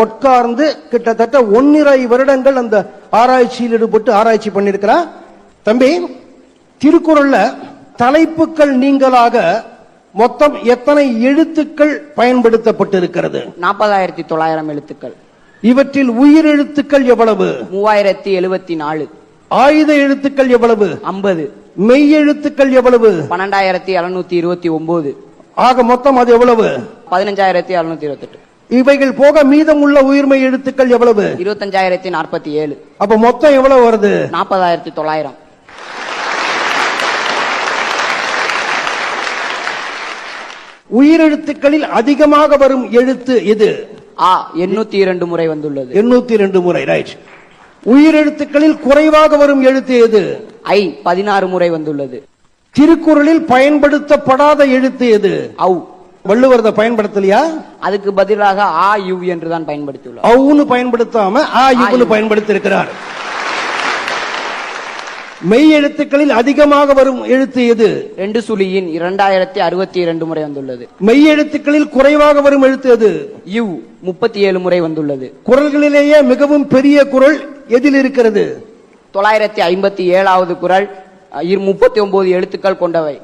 உட்கார்ந்து கிட்டத்தட்ட 1.5 வருடங்கள் அந்த ஆராய்ச்சியில் ஈடுபட்டு ஆராய்ச்சி பண்ணிருக்கிறார். தம்பி, திருக்குறள்ல தலைப்புகள் நீங்களாக மொத்தம் எத்தனை எழுத்துக்கள் பயன்படுத்தப்பட்டிருக்கிறது? 40,900 எழுத்துக்கள். இவற்றில் உயிர் எழுத்துக்கள் எவ்வளவு? 3074. ஆயுத எழுத்துக்கள் எவ்வளவு? 50. மெய் எழுத்துக்கள் எவ்வளவு? 12,729. ஆக மொத்தம் அது எவ்வளவு? 15,728. இவைகள் போக மீதம் உள்ள உயிர்மை எழுத்துக்கள் எவ்வளவு? 25,047. அப்ப மொத்தம் எவ்வளவு வருது? 40,900. உயிரெழுத்துக்களில் அதிகமாக வரும் எழுத்து எது? ஆ 802 முறை வந்துள்ளது. 802 முறை. ரைட். உயிரெழுத்துக்களில் குறைவாக வரும் எழுத்து எது? ஐ 16 முறை வந்துள்ளது. திருக்குறளில் பயன்படுத்தப்படாத எழுத்து எது? ஔ. வள்ளுவர் பயன்படுத்தலையா? அதுக்கு பதிலாக ஆ யு என்றுதான் பயன்படுத்தியுள்ளார். ஔன்னு பயன்படுத்தாம ஆ யுன்னு பயன்படுத்தி இருக்கிறார். மெய் எழுத்துக்களில் அதிகமாக வரும் எழுத்து எது? 2 சுழியின் 2062 முறை வந்துள்ளது. மெய் எழுத்துக்களில் குறைவாக வரும் எழுத்து எது? யு 37 முறை வந்துள்ளது. குறள்களிலேயே மிகவும் பெரிய குறள் எதில் இருக்கிறது? 957வது குறள் 39 எழுத்துக்கள் கொண்டவை.